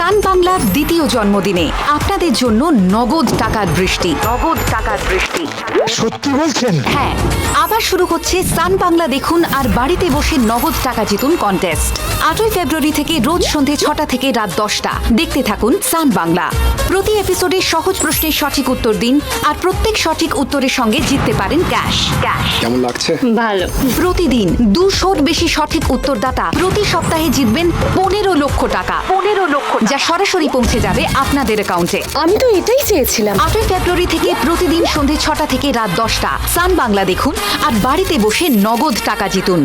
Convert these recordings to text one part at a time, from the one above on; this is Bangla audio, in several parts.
সান বাংলার দ্বিতীয় জন্মদিনে আপনাদের জন্য নগদ টাকার বৃষ্টি। সত্যি বলছেন? হ্যাঁ, আবার শুরু হচ্ছে সান বাংলা দেখুন আর বাড়িতে বসে নগদ টাকা জিতুন কন্টেস্ট। 8ই ফেব্রুয়ারি থেকে রোজ সন্ধে 6টা থেকে রাত 10টা দেখতে থাকুন সান বাংলা। প্রতি এপিসোডে সহজ প্রশ্নের সঠিক উত্তর দিন আর প্রত্যেক সঠিক উত্তরের সঙ্গে জিততে পারেন ক্যাশ। কেমন লাগছে? ভালো। প্রতিদিন 200-র বেশি সঠিক উত্তরদাতা প্রতি সপ্তাহে জিতবেন 15 লক্ষ টাকা, যা সরাসরি পৌঁছে যাবে আপনাদের অ্যাকাউন্টে। আমি তো এটাই চেয়েছিলাম। 8ই ফেব্রুয়ারি থেকে প্রতিদিন সন্ধে 6টা থেকে রাত 10টা সান বাংলা দেখুন আর বাড়িতে বসে নগদ টাকা জিতুন।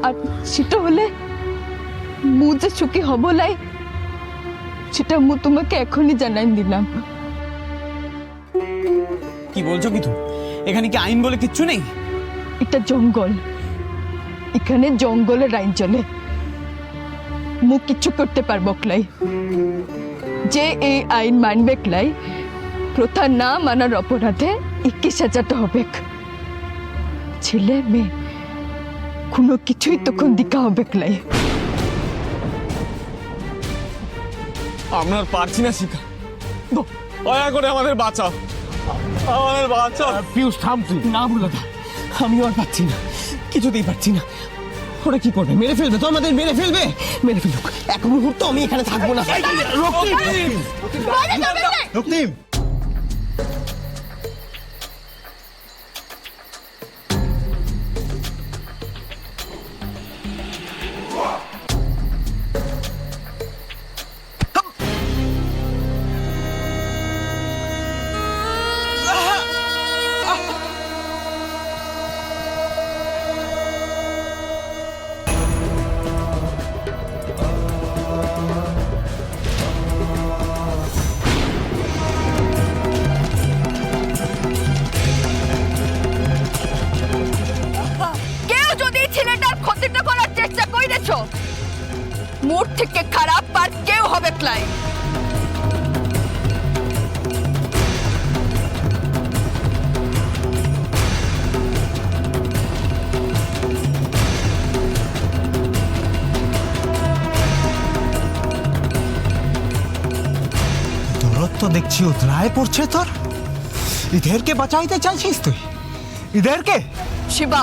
আর সেটা হলে মু যে সুখী হব লাই সেটা মু তোমাকে এখনই জানাই দিলাম। কি বলছো কি তুমি? এখানে কি আইন বলে কিচ্ছু নেই? এটা জঙ্গল, এখানে জঙ্গলের আইন চলে। মু কিচ্ছু করতে পারবো ক্লাই, যে এই আইন মানবে ক্লাই প্রথা না মানার অপরাধে 21,000 হবে। ছেলে মেয়ে কোনো কিছুই তখন দিকা হবে ক্লাই। আমরা আর পারছি না শিখা, দয়া করে আমাদের বাঁচাও, আমাদের বাঁচাও। পিউষ থাম তুই। না বুলাদা, আমি আর পাচ্ছি না, কিছুতেই পাচ্ছি না। ওরা কি করবে? মেরে ফেলবে তো, আমাদের মেরে ফেলবে। মেরে ফেলুক, এক মুহূর্ত আমি এখানে থাকবো না। রক্তিম, কেউ যদি ছেলেটার ক্ষতিটা করার চেষ্টা করেছ, মোর থেকে খারাপ আর কেউ হবে ক্লাই। দরদ তো দেখছি উতলায় পড়ছে তোর। ইদেরকে বাঁচাইতে চাইছিস তুই? ইদেরকে? শিবা,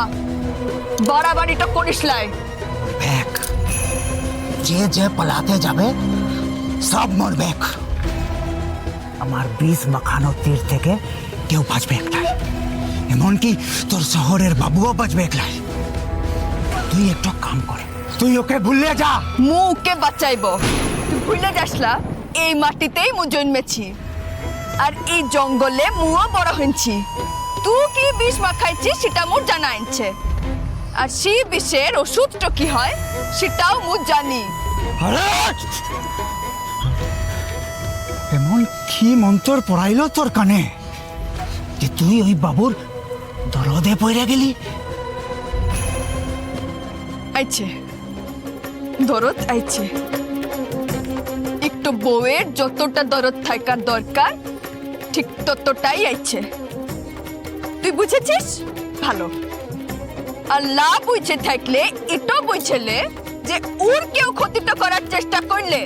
বাড়াবাড়িটা করিস লাই। ব্যাক, যে যে পালাতে যাবে সব মরবে। আমার 20 মাখানো তীর থেকে কেউ বাঁচবে একলাই, এমনকি তোর শহরের বাবুও বাঁচবে একলাই। তুই একটা কাম কর, তুই ওকে ভুলে যা। মুকে বাঁচাইব, তুই ভুলে যাসলা এই মাটিতেই মু জন্মেছি আর এই জঙ্গলে মুও বড় হয়েছি। তুই কি বিষ মাখাইছিস সেটা মোর জানা আনছে, আর সেই বিষের ওষুধটা কি হয় সেটাও মু জানি। আরে! এমন কি মন্ত্র পড়াইল তোর কানে যে তুই ওই বাবুর দরদে পড়ে গেলি? আইছে দরদ, আইছে। একটু বউয়ের যতটা দরদ থাকার দরকার ঠিক ততটাই আইছে। তুই বুঝেছিস? ভালো। আর না বুঝে থাকলে এটাও বুঝলে যে ওর কেউ ক্ষতিটা করার চেষ্টা করলে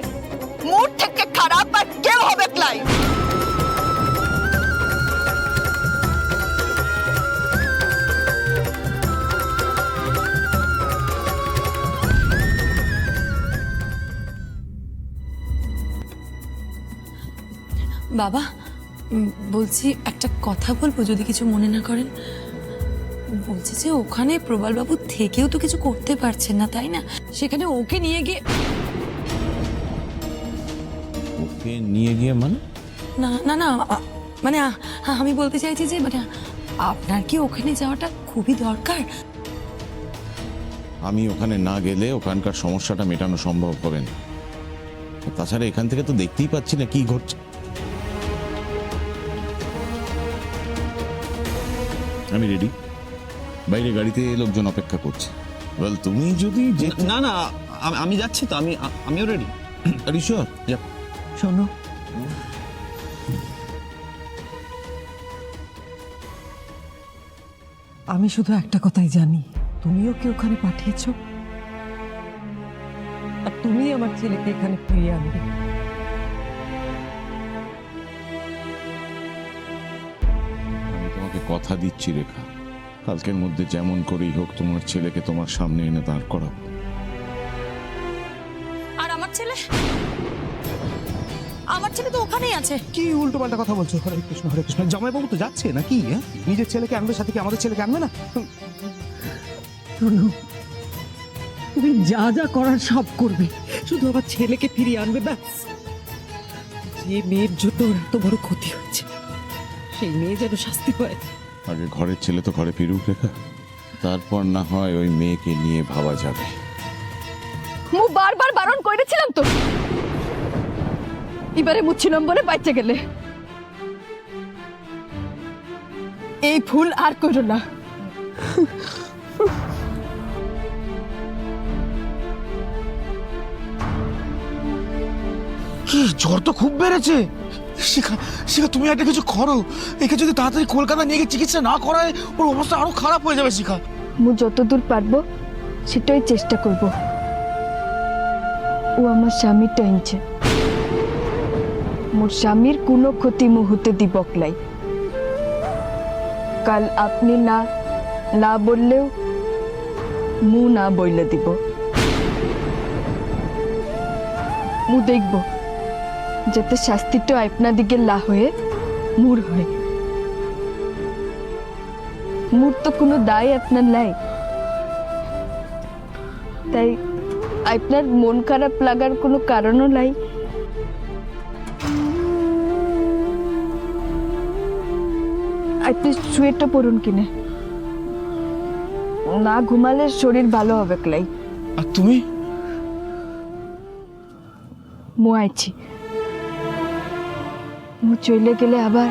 মোর থেকে খারাপ আর কেউ হবে ক্লাই। বাবা, বলছি একটা কথা বলবো যদি কিছু মনে না করেন। বলছি যে ওখানে প্রবালবাবু থেকেও তো কিছু করতে পারছেন না, তাই না? সেখানে ওকে নিয়ে গিয়ে ওকে নিয়ে গিয়ে মানে? না না না মানে আমি বলতে চাইছি যে মানে আপনার কি ওখানে যাওয়াটা খুবই দরকার? আমি ওখানে না গেলে ওখানকার সমস্যাটা মেটানো সম্ভব হবে না। তাছাড়া এখান থেকে তো দেখতেই পাচ্ছি না কি ঘটছে। আমি রেডি, বাইরে গাড়িতে লোকজন অপেক্ষা করছে। বল তুমি যদি না না, আমি যাচ্ছি তো, আমিও রেডি। ঈশ্বর শোনো, আমি শুধু একটা কথাই জানি, তুমিও কি ওখানে পাঠিয়েছো, আর তুমি আমার ছেলেকে এখানে ফিরিয়ে আনবে। আমি তোমাকে কথা দিচ্ছি রেখা, কালকের মধ্যে যেমন করেই হোক তোমার ছেলেকে তোমার সামনে এনে দাঁড় করাবো। আর আমার ছেলে তো ওখানেই আছে। কি উল্টো পাল্টা কথা বলছো? হরে কৃষ্ণ হরে কৃষ্ণ। জামাইবাবু তো যাচ্ছে নাকি? হ্যাঁ, নিজের ছেলেকে আনবে, সাথে কি আমাদের ছেলেকে আনবে না? শোনো, তুমি যা যা করার সব করবে, শুধু আমার ছেলেকে ফিরিয়ে আনবে ব্যাস। যে মেয়ের জন্য ওর এত বড় ক্ষতি হচ্ছে, সেই মেয়ে যেন শাস্তি পায়। আগে ঘরের ছেলে তো ঘরে ফিরুক রেখা, তারপর না হয় ওই মেয়েকে নিয়ে ভাবা যাবে। মু বারবার বারণ করেছিলাম তো, এবারে মুচ্ছিলাম বলে বাচ্চা গেলে। এই ভুল আর করো না। কি জ্বর তো খুব বেড়েছে। শিখা শিখা, তুমি একটা কিছু করো। একে যদি তাড়াতাড়ি কলকাতা নিয়ে গিয়ে চিকিৎসা না করায়, ওর অবস্থা আরো খারাপ হয়ে যাবে। শিখা, মু যতদূর পারবো সেটাই চেষ্টা করব। ও আমার স্বামী টাইনছে, মোর স্বামীর কোনো ক্ষতি মু হতে দিব লাই। কাল আপনি না না বললেও মু না বইলে দিব। মু দেখব যাতে শাস্তিটা আপনা দিকে লা হয়ে মুর হয়। মুর তো কোনো দায় আপনার নাই, তাই আপনার মন খারাপ লাগার কোনো কারণও নাই। আপনি শুয়েটা পড়ুন কিনে, না ঘুমালে শরীর ভালো হবে ক্লাই। আর তুমি? মু আইছি, মু চলে গেলে আবার।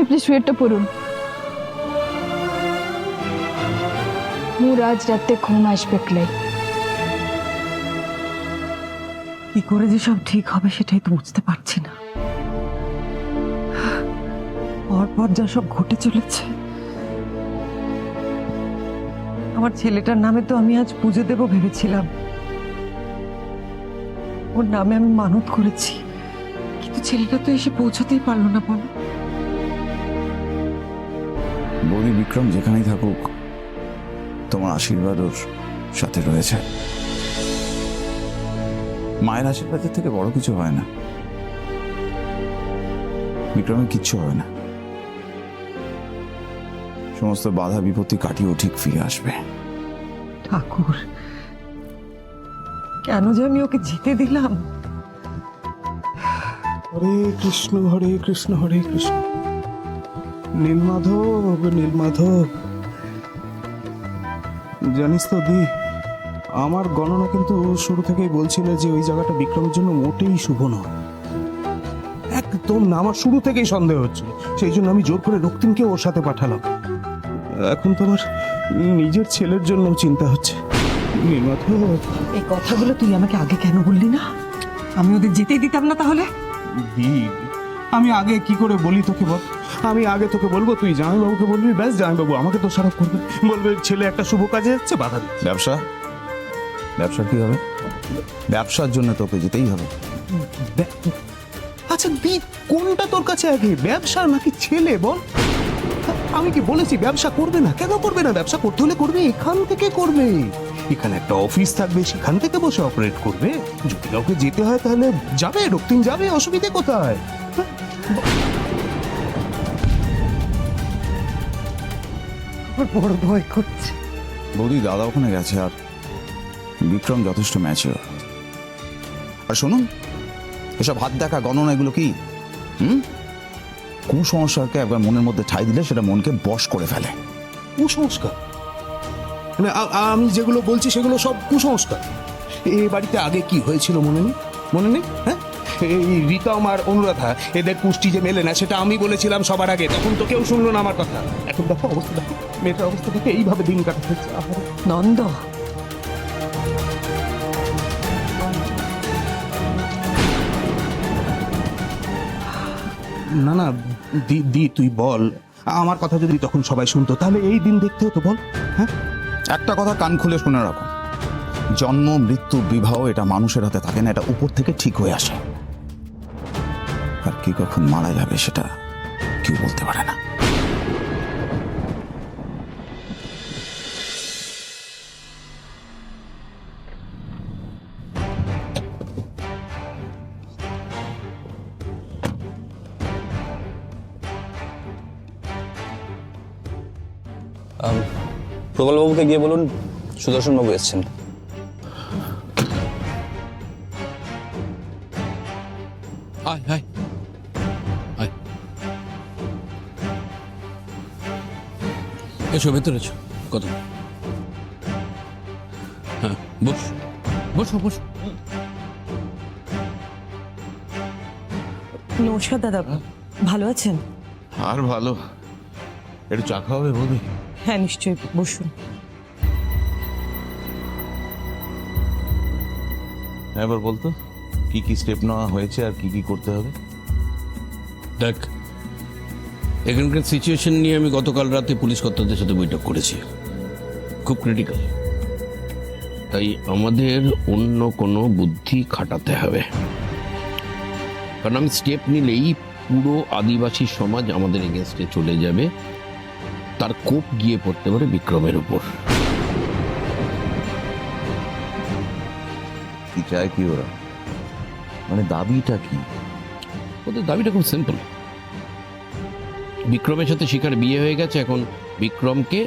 আপনি শুয়েটা পড়ুন, মোর আজ রাতে ঘুম আসবে ক্লাই। কি করে যে সব ঠিক হবে সেটাই তো বুঝতে পারছি না। পরপর যা সব ঘটে চলেছে, আমার ছেলেটার নামে তো আমি আজ পুজো দেব ভেবেছিলাম, ওর নামে আমি মানত করেছি, কিন্তু ছেলেটা তো এসে পৌঁছাতেই পারলো না। বলো, বৌদি বিক্রম যেখানেই থাকুক, তোমার আশীর্বাদ ওর সাথে রয়েছে। মায়ের আশীর্বাদের থেকে বড় কিছু হয় না। বিক্রমের কিচ্ছু হবে না, সমস্ত বাধা বিপত্তি কাটিয়েও ঠিক ফিরে আসবে। ঠাকুর, কেন যে আমি ওকে যেতে দিলাম। হরে কৃষ্ণ হরে কৃষ্ণ হরে কৃষ্ণ। নীলমাধব নীলমাধব, জানিস তো দি, আমার গণনা কিন্তু শুরু থেকেই বলছিল যে ওই জায়গাটা বিক্রমের জন্য মোটেই শুভ নয়। একদম না, আমার শুরু থেকেই সন্দেহ হচ্ছিল। সেই জন্য আমি জোর করে রক্তিমকে ওর সাথে পাঠালাম। এখন তো আমার নিজের ছেলের জন্য চিন্তা হচ্ছে। নীলমাধব, এই কথাগুলো তুই আমাকে আগে কেন বললি না? আমি ওদের যেতেই দিতাম না তাহলে। দি, আমি আগে কি করে বলি তোকে বল? আমি আগে তোকে বলবো, তুই জামাইবাবুকে বলবি, ব্যাস জামাইবাবু আমাকে তো সারাপ করবে, বলবে ছেলে একটা শুভ কাজে যাচ্ছে, বাধা দিচ্ছে। ব্যবসা, ব্যবসা কি হবে? ব্যবসার জন্য তোকে যেতেই হবে। আচ্ছা দি, কোনটা তোর কাছে আগে, ব্যবসা নাকি ছেলে বল? আমি কি বলেছি ব্যবসা করবে না? কেন করবে না? ব্যবসা করতে হলে করবে, এখান থেকে করবে। এখানে একটা অফিস থাকবে, সেখান থেকে বসে অপারেট করবে। যদি কাউকে যেতে হয় তাহলে যাবে, রক্তিম যাবে, অসুবিধে কোথায়? আমার বড় ভয় করছে। বৌদি দাদা ওখানে গেছে, আর বিক্রম যথেষ্ট ম্যাচিওর। আর শুনুন, এসব হাত দেখা গণনা এগুলো কি কুসংস্কারকে একবার মনের মধ্যে ঠাঁই দিলে সেটা মনকে বশ করে ফেলে। কুসংস্কার? মানে আমি যেগুলো বলছি সেগুলো সব কুসংস্কার। এ বাড়িতে আগে কি হয়েছিল মনে নেই? মনে নেই? হ্যাঁ, এই রীতম আর অনুরাধা, এদের পুষ্টি যে মেলে না সেটা আমি বলেছিলাম সবার আগে, তখন তো কেউ শুনলো না আমার কথা। এখন দেখো অবস্থা, দেখো মেয়েটার অবস্থা দেখে এইভাবে দিন কাটাচ্ছে। নন্দ, না না, দি তুই বল, আমার কথা যদি তখন সবাই শুনতো তাহলে এই দিন দেখতে হতো বল? হ্যাঁ, একটা কথা কান খুলে শুনে রাখো, জন্ম মৃত্যু বিবাহ এটা মানুষের হাতে থাকে না, এটা উপর থেকে ঠিক হয়ে আসে। আর কি কখন মারা যাবে সেটা কেউ বলতে পারে না। প্রবলবাবুকে গিয়ে বলুন সুদর্শনবাবু এসছেন। আয় আয় আয়, এসো ভেতরে এসো, কথা বলো। হ্যাঁ বস, বসো বসো। নমস্কার দাদা, ভালো আছেন? আর ভালো, একটু চা খাওয়াবে বৌদি? হ্যাঁ নিশ্চয়ই, বসুন। হ্যাঁ, এবার বলতো কি কি স্টেপ নেওয়া হয়েছে আর কি কি করতে হবে? দেখ, এখানকার সিচুয়েশন নিয়ে আমি গতকাল রাতে পুলিশ কর্তাদের সাথে বৈঠক করেছি, খুব ক্রিটিক্যাল। তাই আমাদের অন্য কোনো বুদ্ধি খাটাতে হবে, কারণ আমি স্টেপ নিলেই পুরো আদিবাসী সমাজ আমাদের এগেনস্টে চলে যাবে, তার কোপ গিয়ে পড়তে পারে বিক্রমের উপর। কি চায় কি ওরা, মানে দাবিটা কি? ওদের দাবিটা খুব সিম্পল। বিক্রমের সাথে শিখার বিয়ে হয়ে গেছে, এখন বিক্রমকে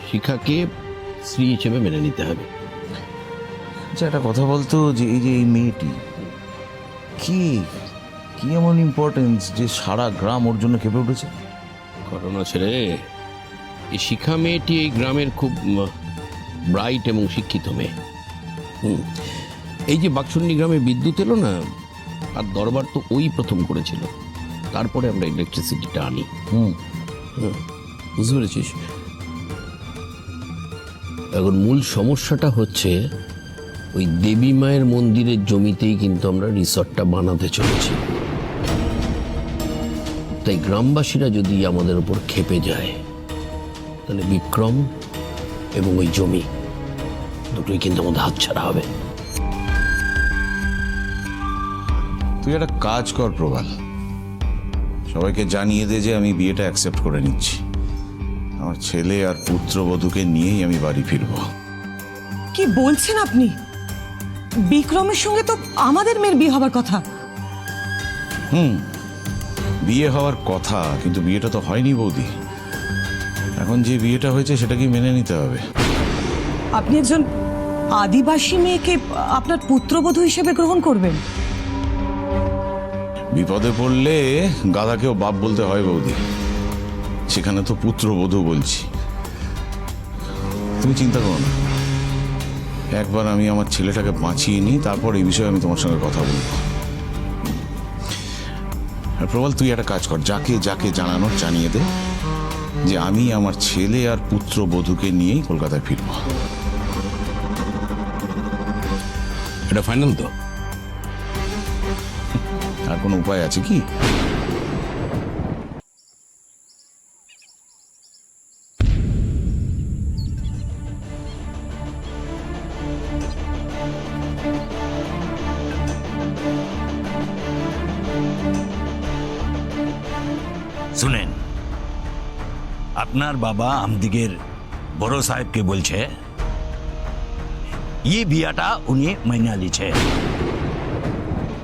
শিখাকে স্ত্রী হিসেবে মেনে নিতে হবে। আচ্ছা, একটা কথা বলতো, যে এই মেয়েটি কি কি এমন ইম্পর্টেন্স যে সারা গ্রাম ওর জন্য কেঁপে উঠেছে? ঘটনা ছেড়ে, এই শিখা মেয়েটি এই গ্রামের খুব ব্রাইট এবং শিক্ষিত মেয়ে। এই যে বাক্সুন্নি গ্রামে বিদ্যুৎ এলো না, আর দরবার তো ওই প্রথম করেছিল, তারপরে আমরা ইলেকট্রিসিটিটা আনি। বুঝতে পেরেছিস? এখন মূল সমস্যাটা হচ্ছে ওই দেবী মায়ের মন্দিরের জমিতেই কিন্তু আমরা রিসর্টটা বানাতে চলেছি। তাই গ্রামবাসীরা যদি আমাদের উপর ক্ষেপে যায়, তাহলে বিক্রম এবং ওই জমি দুটোই কিন্তু আমাদের হাতছাড়া হবে। তুই একটা কাজ কর প্রবাল, সবাইকে জানিয়ে দে যে আমি বিয়েটা অ্যাকসেপ্ট করে নিচ্ছি। আমার ছেলে আর পুত্রবধূকে নিয়েই আমি বাড়ি ফিরবো। কি বলছেন আপনি? বিক্রমের সঙ্গে তো আমাদের মেয়ের বিয়ে হবার কথা। বিয়ে হওয়ার কথা, কিন্তু বিয়েটা তো হয়নি বৌদি। এখন যে বিয়েটা হয়েছে সেটাকে মেনে নিতে হবে। আপনি একজন আদিবাসী মেয়েকে আপনার পুত্রবধূ হিসেবে গ্রহণ করবেন? বিপদে পড়লে গাধাকেও বাপ বলতে হয় বৌদি, সেখানে তো পুত্রবধূ বলছি। তুমি চিন্তা করো না, একবার আমি আমার ছেলেটাকে বাঁচিয়ে নিই, তারপর এই বিষয়ে আমি তোমার সঙ্গে কথা বলবো। আর প্রবল, তুই একটা কাজ কর, যাকে যাকে জানানোর জানিয়ে দে যে আমি আমার ছেলে আর পুত্রবধূকে নিয়েই কলকাতায় ফিরবো। এটা ফাইনাল তো? আর কোনো উপায় আছে কি? শুনেন, আপনার বাবা আমদিগের বড় সাহেবকে বলছে ये বিয়াটা উনি মাইনা লিছে।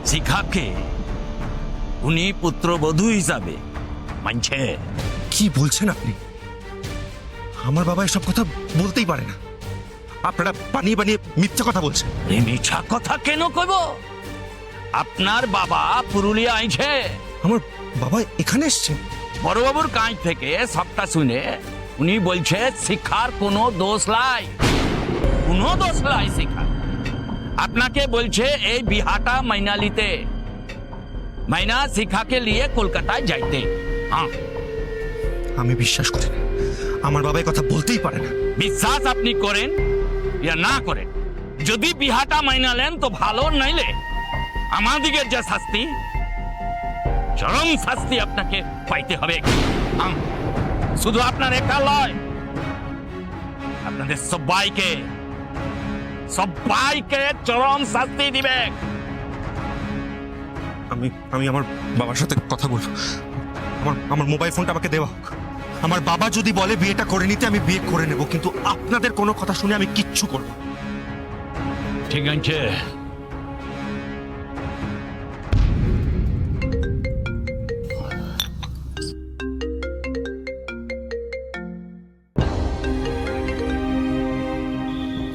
শিখাকে উনি পুত্রবধূ হিসাবে মানছে। কি বলছেন আপনি? আমার বাবা এসব কথা বলতেই পারে না। আপনারা বানিয়ে বানিয়ে মিথ্যা কথা বলছেন। এ মিছা কথা কেন কইব? আপনার বাবা পুরুলিয়া আইছে। আমার বাবা এখানে এসছে? বড়বাবুর কাছ থেকে সবটা শুনে উনি বলছে শিক্ষার কোনো দোষ নাই, কোনো দোষ নাই শিক্ষা। আপনাকে বলছে এই বিহাটা মাইনালিতে, মাইনা শিখাকে নিয়ে কলকাতায় যাইতে। হ্যাঁ, আমি বিশ্বাস করি না, আমার বাবা এই কথা বলতেই পারে না। বিশ্বাস আপনি করেন ইয়া না করেন, যদি বিহাটা মাইনালেন তো ভালো, নাইলে আমাদিগের যে শাস্তি চরম শাস্তি আপনাকে পাইতে হবে। শুধু আপনার একা লয়, আপনাদের সবাইকে চরম শাস্তি দিবে। আমি আমার বাবার সাথে কথা বলবো। আমার মোবাইল ফোনটা আমাকে দেওয়া হোক। আমার বাবা যদি বলে বিয়েটা করে নিতে, আমি বিয়ে করে নেব, কিন্তু আপনাদের কোনো কথা শুনে আমি কিচ্ছু করব না। ঠিক আছে,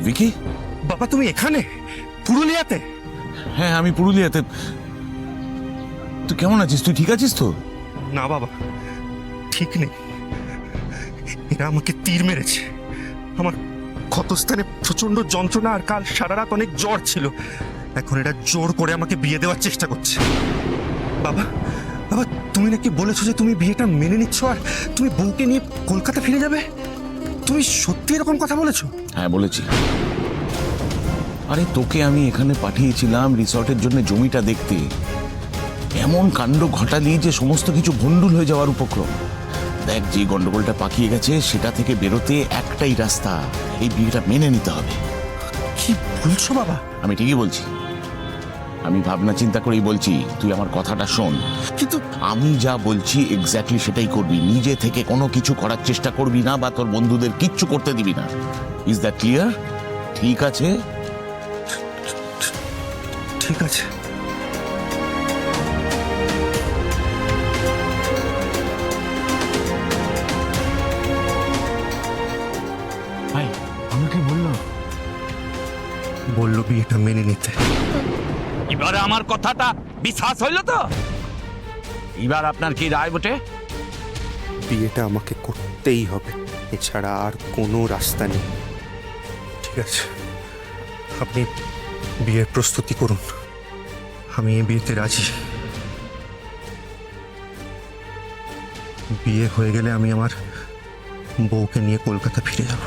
ভিকি? বাবা তুমি এখানে পুরুলিয়াতে? হ্যাঁ আমি পুরুলিয়াতে। তুই কেমন আছিস? তুই ঠিক আছিস তো? না বাবা, ঠিক নেই। এরা আমাকে তীর মেরেছে। আমার ক্ষতস্থানে প্রচন্ড যন্ত্রণা, আর কাল সারা রাত অনেক জ্বর ছিল। এখন এরা জোর করে আমাকে বিয়ে দেওয়ার চেষ্টা করছে। বাবা, বাবা তুমি নাকি বলেছো যে তুমি বিয়েটা মেনে নিচ্ছ আর তুমি বউকে নিয়ে কলকাতা ফিরে যাবে। তুমি সত্যি এরকম কথা বলেছো? হ্যাঁ বলেছি। আরে তোকে আমি এখানে পাঠিয়েছিলাম রিসর্টের জন্য জমিটা দেখতে। এমন কাণ্ড ঘটালি যে সমস্ত কিছু ভণ্ডুল হয়ে যাওয়ার উপক্রম। দেখ, যে গন্ডগোলটা পাকিয়ে গেছে সেটা থেকে বেরোতে একটাই রাস্তা, এই বিয়েটা মেনে নিতে হবে। কি বলছো বাবা? আমি ঠিকই বলছি। আমি ভাবনা চিন্তা করেই বলছি, তুই আমার কথাটা শোন। কিন্তু আমি যা বলছি এক্স্যাক্টলি সেটাই করবি। নিজে থেকে কোনো কিছু করার চেষ্টা করবি না বা তোর বন্ধুদের কিচ্ছু করতে দিবি না। Is that clear? ঠিক আছে? ঠিক আছে। ভাই আমাকে বললো বিয়েটা মেনে নিতে। এবারে আমার কথাটা বিশ্বাস হইল তো? এবার আপনার কি রায় বটে? বিয়েটা আমাকে করতেই হবে, এছাড়া আর কোনো রাস্তা নেই। ঠিক আছে, আপনি বিয়ের প্রস্তুতি করুন, আমি এই বিয়েতে রাজি। বিয়ে হয়ে গেলে আমি আমার বউকে নিয়ে কলকাতা ফিরে যাব।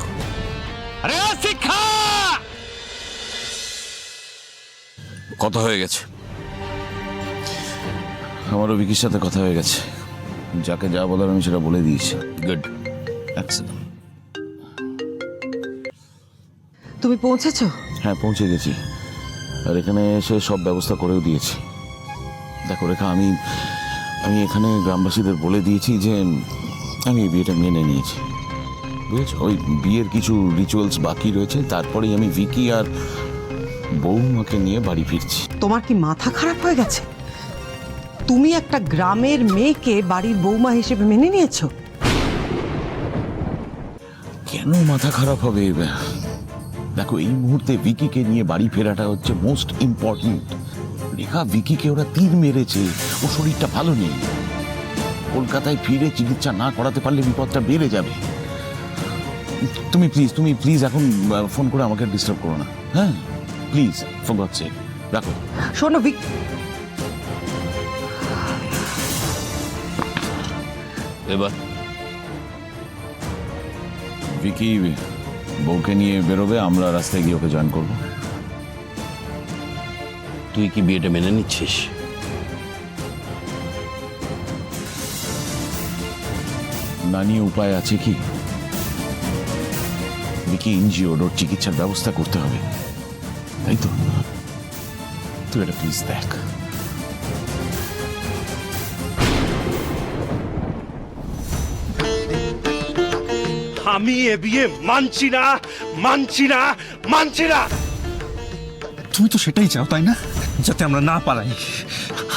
আরে শিক্ষা! কথা হয়ে গেছে। আমারও ভিকির সাথে কথা হয়ে গেছে। যাকে যা বলার আমি সেটা বলে দিয়েছি। Good, excellent. তুমি পৌঁছেছো? হ্যাঁ পৌঁছে গেছি, আর এখানে এসে সব ব্যবস্থা করেও দিয়েছি। দেখো রেখা, আমি এখানে গ্রামবাসীদের বলে দিয়েছি যে আমি এই বিয়েটা মেনে নিয়েছি, বুঝেছো? ওই বিয়ের কিছু রিচুয়ালস বাকি রয়েছে, তারপরেই আমি ভিকি আর বৌমাকে নিয়ে বাড়ি ফিরছি। তোমার কি মাথা খারাপ হয়ে গেছে? তুমি একটা গ্রামের মেয়েকে বাড়ির বৌমা হিসেবে মেনে নিয়েছো? কেন মাথা খারাপ হবে? দেখো, এই মুহূর্তে ভিকিকে নিয়ে বাড়ি ফেরাটা হচ্ছে মোস্ট ইম্পর্টেন্ট। রেখা, ভিকিকে ওরা তীর মেরেছে, ও শরীরটা ভালো নেই। কলকাতায় ফিরে চিকিৎসা না করাতে পারলে বিপদটা বেড়ে যাবে। তুমি প্লিজ এখন ফোন করে আমাকে ডিস্টার্ব করো না, হ্যাঁ প্লিজ, ফর গডস সেক, রাখো। শোনো এবার ভিকি বউকে নিয়ে বেরোবে, আমরা রাস্তায় গিয়ে ওকে জয়েন করবো। তুই কি বিয়েটা মেনে নিচ্ছিস? না নিয়ে উপায় আছে কি? ভিকি ইনজিওর, ওর চিকিৎসার ব্যবস্থা করতে হবে, তাই তো? তুই এটা প্লিজ দেখ। আমি এ বিয়ে মানছি না, মানছি না, মানছি না। তুমি তো সেটাই চাও তাই না, যাতে আমরা না পালাই,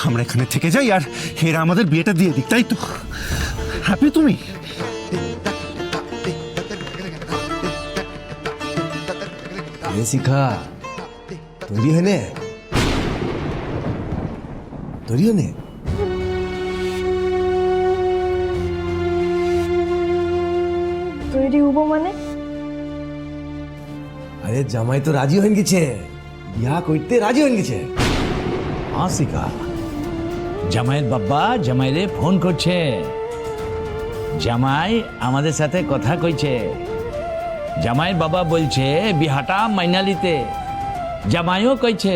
আমরা এখানে থেকে যাই আর এরা আমাদের বিয়েটা দিয়ে দিক, তাই তো? হ্যাপি তুমি? শিখা তৈরি হনে তৈরি হনে তৈরি হবো মানে? আরে জামাই তো রাজি হয়ে গেছে, বিয়া করতে রাজি হয়ে গেছে। হ্যাঁ শিখা, জামাইয়ের বাবা জামাইরে ফোন করছে, জামাই আমাদের সাথে কথা কইছে। জামাইয়ের বাবা বলছে বিহাটা মাইনালিতে, জামাইও কইছে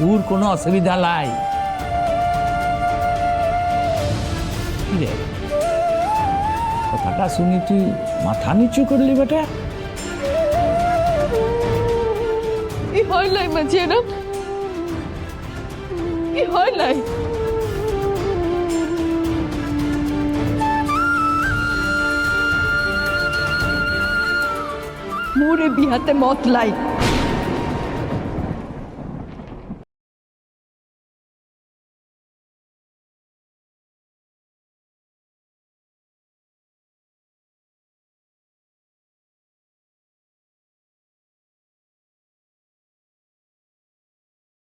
ওর কোনো অসুবিধা নাই। কিরে কথাটা শুনি তুই মাথা নিচু করলি বেটা? ই হয় নাই মাঝিয়ারা, ই হয় নাই। মোরে বিহাতে মত লাই।